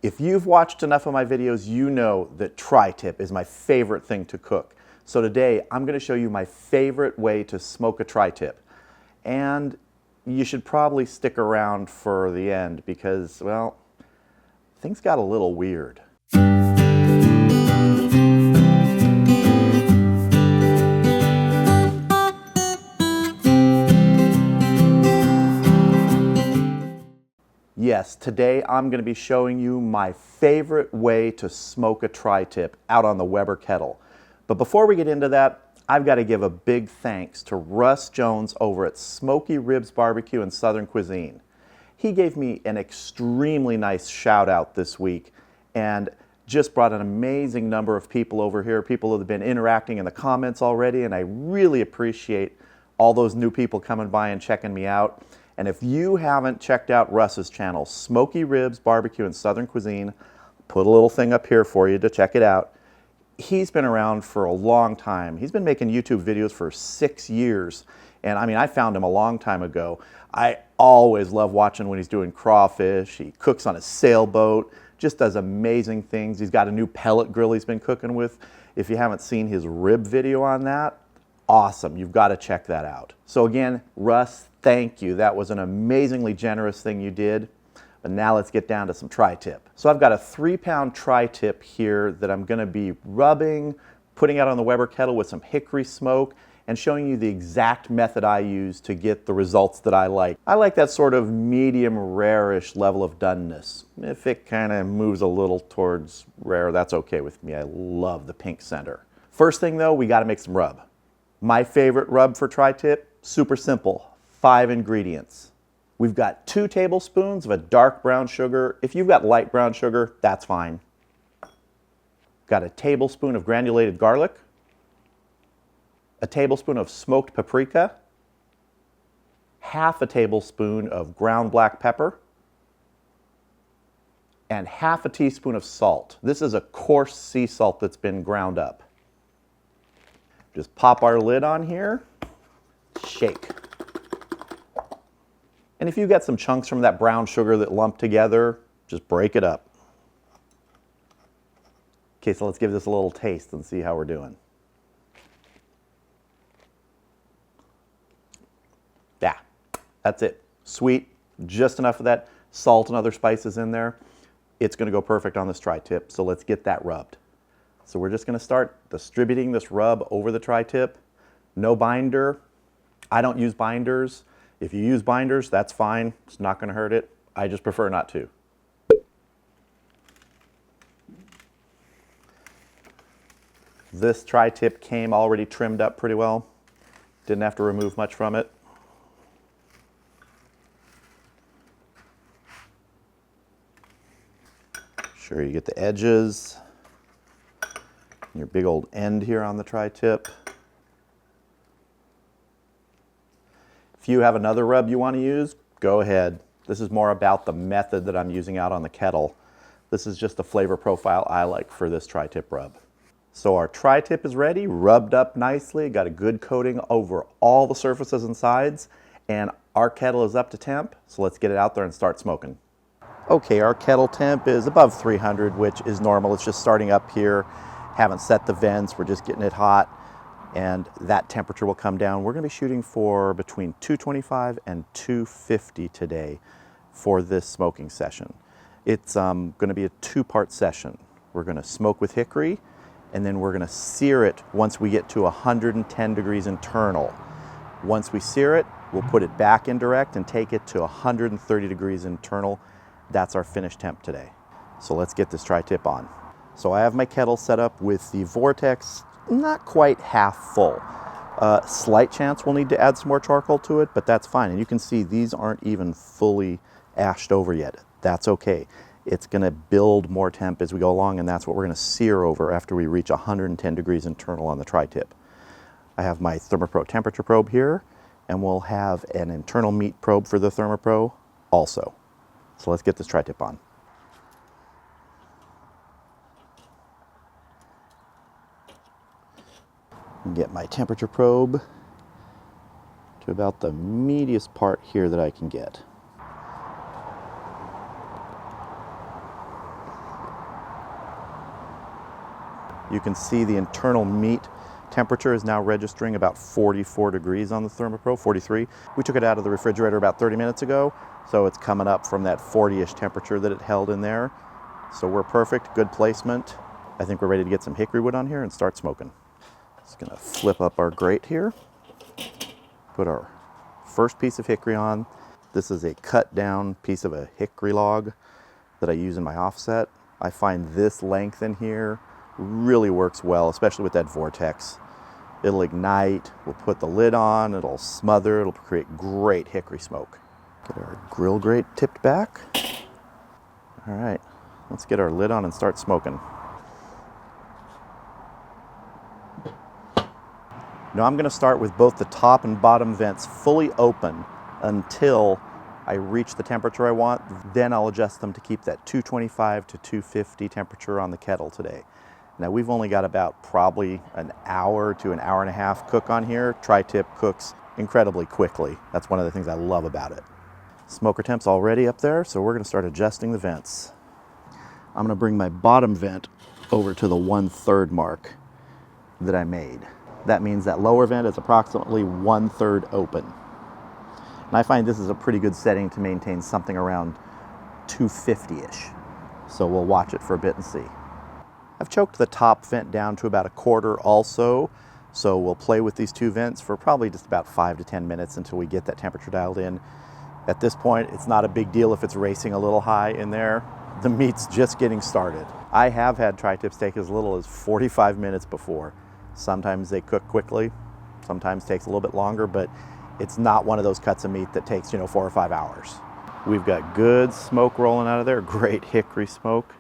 If you've watched enough of my videos, you know that tri-tip is my favorite thing to cook. So today, I'm going to show you my favorite way to smoke a tri-tip. And you should probably stick around for the end because, well, things got a little weird. Yes, today I'm going to be showing you my favorite way to smoke a tri-tip out on the Weber Kettle. But before we get into that, I've got to give a big thanks to Russ Jones over at Smoky Ribs Barbecue and Southern Cuisine. He gave me an extremely nice shout out this week and just brought an amazing number of people over here, people that have been interacting in the comments already, and I really appreciate all those new people coming by and checking me out. And if you haven't checked out Russ's channel, Smoky Ribs Barbecue and Southern Cuisine, put a little thing up here for you to check it out. He's been around for a long time. He's been making YouTube videos for 6 years. And I mean, I found him a long time ago. I always love watching when he's doing crawfish. He cooks on a sailboat, just does amazing things. He's got a new pellet grill he's been cooking with. If you haven't seen his rib video on that, awesome. You've got to check that out. So again, Russ, thank you. That was an amazingly generous thing you did. But now let's get down to some tri-tip. So I've got a 3-pound tri-tip here that I'm going to be rubbing, putting out on the Weber Kettle with some hickory smoke, and showing you the exact method I use to get the results that I like. I like that sort of medium rare-ish level of doneness. If it kind of moves a little towards rare, that's okay with me. I love the pink center. First thing though, we got to make some rub. My favorite rub for tri-tip, super simple, 5 ingredients. We've got 2 tablespoons of a dark brown sugar. If you've got light brown sugar, that's fine. Got a tablespoon of granulated garlic, a tablespoon of smoked paprika, half a tablespoon of ground black pepper, and half a teaspoon of salt. This is a coarse sea salt that's been ground up. Just pop our lid on here, shake. And if you've got some chunks from that brown sugar that lump together, just break it up. Okay, so let's give this a little taste and see how we're doing. Yeah, that's it. Sweet, just enough of that salt and other spices in there. It's going to go perfect on this tri-tip, so let's get that rubbed. So we're just going to start distributing this rub over the tri-tip. No binder. I don't use binders. If you use binders, that's fine. It's not going to hurt it. I just prefer not to. This tri-tip came already trimmed up pretty well. Didn't have to remove much from it. Sure you get the edges. Your big old end here on the tri-tip. If you have another rub you want to use, go ahead. This is more about the method that I'm using out on the kettle. This is just the flavor profile I like for this tri-tip rub. So our tri-tip is ready, rubbed up nicely, got a good coating over all the surfaces and sides, and our kettle is up to temp, so let's get it out there and start smoking. Okay, our kettle temp is above 300, which is normal. It's just starting up here. Haven't set the vents, we're just getting it hot, and that temperature will come down. We're going to be shooting for between 225 and 250 today for this smoking session. It's going to be a 2-part session. We're going to smoke with hickory, and then we're going to sear it once we get to 110 degrees internal. Once we sear it, we'll put it back in direct and take it to 130 degrees internal. That's our finished temp today. So let's get this tri-tip on. So I have my kettle set up with the vortex not quite half full. Slight chance we'll need to add some more charcoal to it, but that's fine. And you can see these aren't even fully ashed over yet. That's okay. It's going to build more temp as we go along, and that's what we're going to sear over after we reach 110 degrees internal on the tri-tip. I have my ThermoPro temperature probe here, and we'll have an internal meat probe for the ThermoPro also. So let's get this tri-tip on. Get my temperature probe to about the meatiest part here that I can get. You can see the internal meat temperature is now registering about 44 degrees on the ThermoPro, 43. We took it out of the refrigerator about 30 minutes ago, so it's coming up from that 40-ish temperature that it held in there. So we're perfect, good placement. I think we're ready to get some hickory wood on here and start smoking. Just gonna flip up our grate here. Put our first piece of hickory on. This is a cut down piece of a hickory log that I use in my offset. I find this length in here really works well, especially with that vortex. It'll ignite, we'll put the lid on, it'll smother, it'll create great hickory smoke. Get our grill grate tipped back. All right, let's get our lid on and start smoking. Now I'm gonna start with both the top and bottom vents fully open until I reach the temperature I want. Then I'll adjust them to keep that 225 to 250 temperature on the kettle today. Now we've only got about probably an hour to an hour and a half cook on here. Tri-tip cooks incredibly quickly. That's one of the things I love about it. Smoker temp's already up there, so we're gonna start adjusting the vents. I'm gonna bring my bottom vent over to the 1/3 mark that I made. That means that lower vent is approximately 1/3 open. And I find this is a pretty good setting to maintain something around 250-ish. So we'll watch it for a bit and see. I've choked the top vent down to about 1/4 also, so we'll play with these two vents for probably just about 5 to 10 minutes until we get that temperature dialed in. At this point, it's not a big deal if it's racing a little high in there. The meat's just getting started. I have had tri-tips take as little as 45 minutes before. Sometimes they cook quickly, sometimes takes a little bit longer, but it's not one of those cuts of meat that takes, 4 or 5 hours. We've got good smoke rolling out of there, great hickory smoke.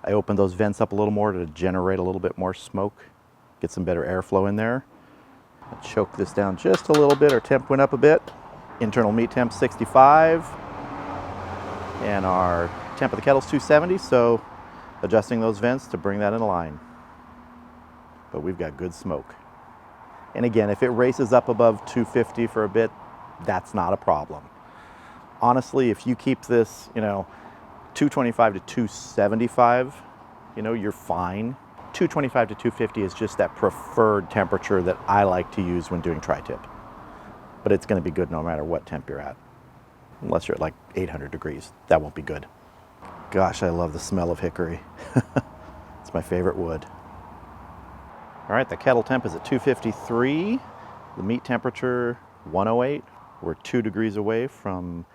I opened those vents up a little more to generate a little bit more smoke, get some better airflow in there. I'll choke this down just a little bit. Our temp went up a bit. Internal meat temp 65, and our temp of the kettle is 270, so adjusting those vents to bring that in line. But we've got good smoke. And again, if it races up above 250 for a bit, that's not a problem. Honestly, if you keep this, 225 to 275, you're fine. 225 to 250 is just that preferred temperature that I like to use when doing tri-tip. But it's gonna be good no matter what temp you're at. Unless you're at like 800 degrees, that won't be good. Gosh, I love the smell of hickory. It's my favorite wood. All right, the kettle temp is at 253. The meat temperature, 108. We're 2 degrees away from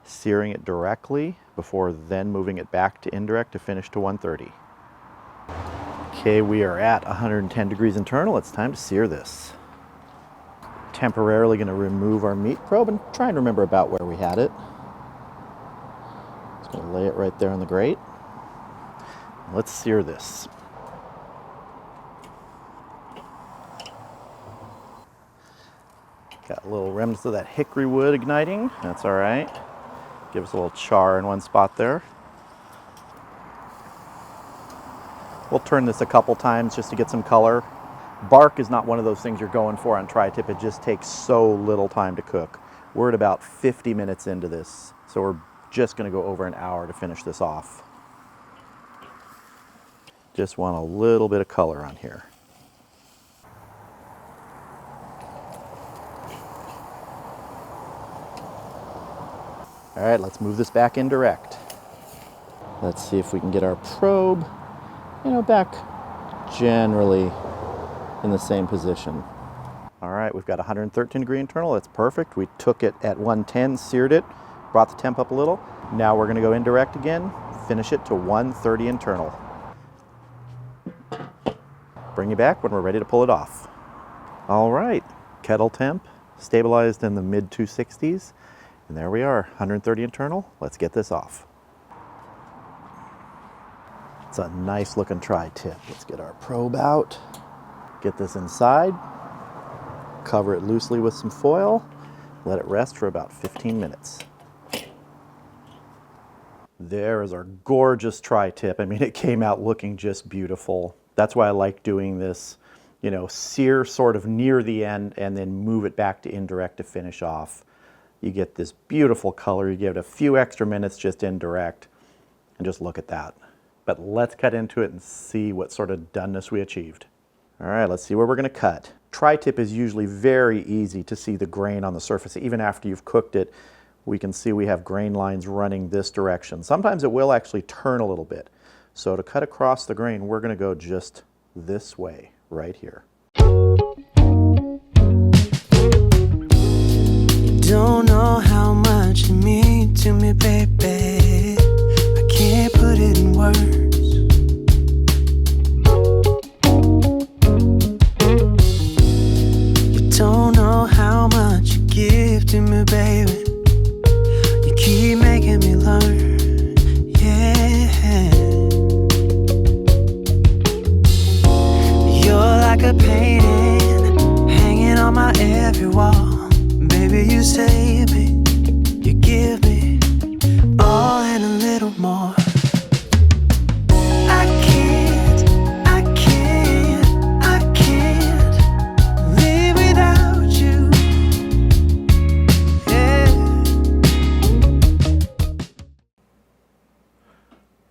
searing it directly before then moving it back to indirect to finish to 130. Okay, we are at 110 degrees internal. It's time to sear this. Temporarily gonna remove our meat probe and try and remember about where we had it. Just gonna lay it right there on the grate. Let's sear this. Got a little remnants of that hickory wood igniting. That's all right. Give us a little char in one spot there. We'll turn this a couple times just to get some color. Bark is not one of those things you're going for on tri-tip. It just takes so little time to cook. We're at about 50 minutes into this, so we're just gonna go over an hour to finish this off. Just want a little bit of color on here. All right, let's move this back indirect. Let's see if we can get our probe, back generally in the same position. All right, we've got 113 degree internal. That's perfect. We took it at 110, seared it, brought the temp up a little. Now we're gonna go indirect again, finish it to 130 internal. Bring you back when we're ready to pull it off. All right, kettle temp stabilized in the mid 260s. And there we are, 130 internal. Let's get this off. It's a nice looking tri-tip. Let's get our probe out, get this inside, cover it loosely with some foil, let it rest for about 15 minutes. There is our gorgeous tri-tip. I mean, it came out looking just beautiful. That's why I like doing this, sear sort of near the end and then move it back to indirect to finish off. You get this beautiful color. You give it a few extra minutes just indirect, and just look at that. but let's cut into it and see what sort of doneness we achieved. All right, let's see where we're gonna cut. Tri-tip is usually very easy to see the grain on the surface. Even after you've cooked it, we can see we have grain lines running this direction. Sometimes it will actually turn a little bit. So to cut across the grain, we're gonna go just this way, right here. You don't know how much you mean to me, baby. I can't put it in words. Don't know how much you give to me, baby. You keep making me learn, yeah. You're like a painting hanging on my every wall. Baby, you save me, you give me all and a little more.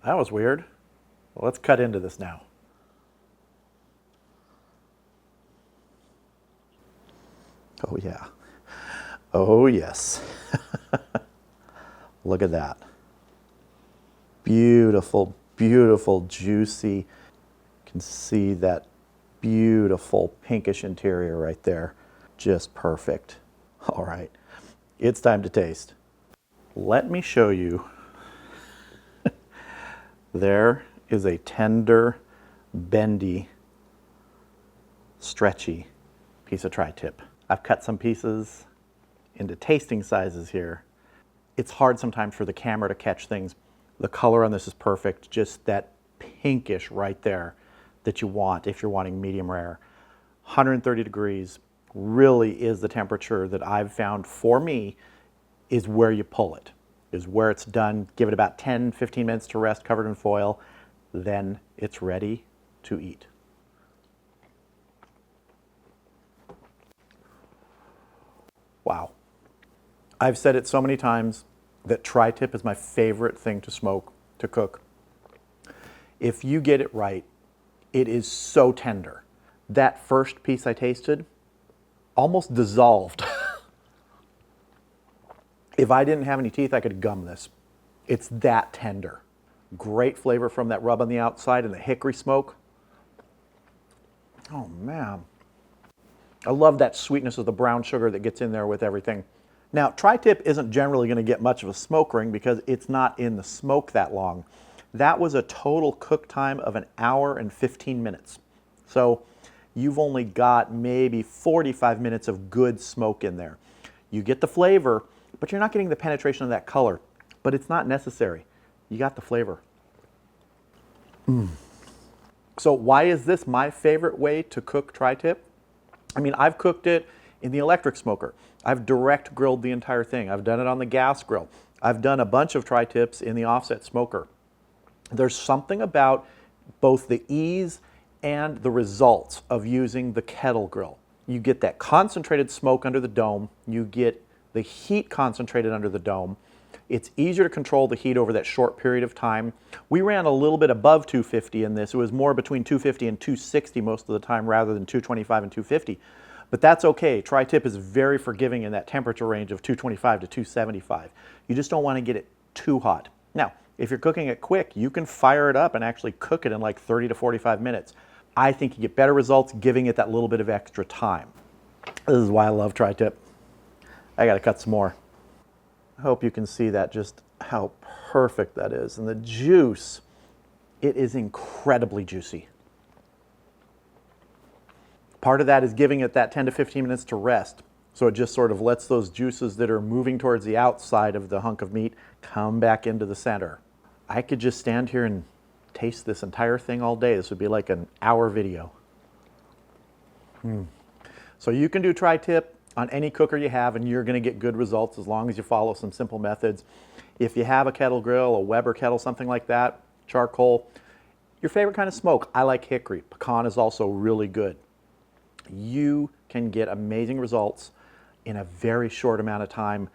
That was weird. Well, let's cut into this now. Oh yeah. Oh yes. Look at that. Beautiful, beautiful, juicy. You can see that beautiful pinkish interior right there. Just perfect. All right, it's time to taste. Let me show you. There is a tender, bendy, stretchy piece of tri-tip. I've cut some pieces into tasting sizes here. It's hard sometimes for the camera to catch things. The color on this is perfect, just that pinkish right there that you want if you're wanting medium rare. 130 degrees really is the temperature that I've found for me is where you pull it. Is where it's done. Give it about 10-15 minutes to rest covered in foil, then it's ready to eat. Wow. I've said it so many times that tri-tip is my favorite thing to smoke, to cook. If you get it right, it is so tender. That first piece I tasted almost dissolved. If I didn't have any teeth, I could gum this. It's that tender. Great flavor from that rub on the outside and the hickory smoke. Oh man. I love that sweetness of the brown sugar that gets in there with everything. Now, tri-tip isn't generally going to get much of a smoke ring because it's not in the smoke that long. That was a total cook time of 1 hour and 15 minutes. So you've only got maybe 45 minutes of good smoke in there. You get the flavor, but you're not getting the penetration of that color. But it's not necessary. You got the flavor. So why is this my favorite way to cook tri-tip? I mean, I've cooked it in the electric smoker. I've direct grilled the entire thing. I've done it on the gas grill. I've done a bunch of tri-tips in the offset smoker. There's something about both the ease and the results of using the kettle grill. You get that concentrated smoke under the dome. You get the heat concentrated under the dome. It's easier to control the heat over that short period of time. We ran a little bit above 250 in this. It was more between 250 and 260 most of the time rather than 225 and 250. But that's okay. Tri-tip is very forgiving in that temperature range of 225 to 275. You just don't want to get it too hot. Now, if you're cooking it quick, you can fire it up and actually cook it in like 30 to 45 minutes. I think you get better results giving it that little bit of extra time. This is why I love tri-tip. I gotta cut some more. I hope you can see that, just how perfect that is. And the juice, it is incredibly juicy. Part of that is giving it that 10 to 15 minutes to rest. So it just sort of lets those juices that are moving towards the outside of the hunk of meat come back into the center. I could just stand here and taste this entire thing all day. This would be like an hour video. So you can do tri-tip on any cooker you have and you're going to get good results as long as you follow some simple methods. If you have a kettle grill, a Weber Kettle, something like that, charcoal, your favorite kind of smoke. I like hickory. Pecan is also really good. You can get amazing results in a very short amount of time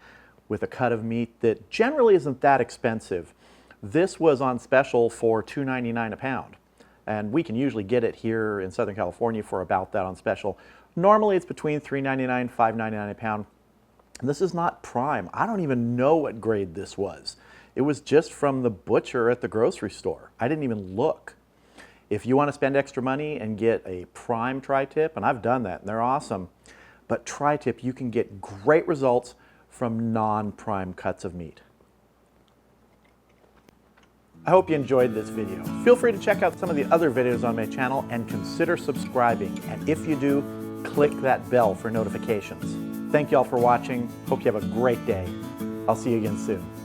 with a cut of meat that generally isn't that expensive. This was on special for $2.99 a pound. And we can usually get it here in Southern California for about that on special. Normally it's between $3.99 and $5.99 a pound. And this is not prime. I don't even know what grade this was. It was just from the butcher at the grocery store. I didn't even look. If you want to spend extra money and get a prime tri-tip, and I've done that and they're awesome, but tri-tip, you can get great results from non-prime cuts of meat. I hope you enjoyed this video. Feel free to check out some of the other videos on my channel and consider subscribing. And if you do, click that bell for notifications. Thank you all for watching. Hope you have a great day. I'll see you again soon.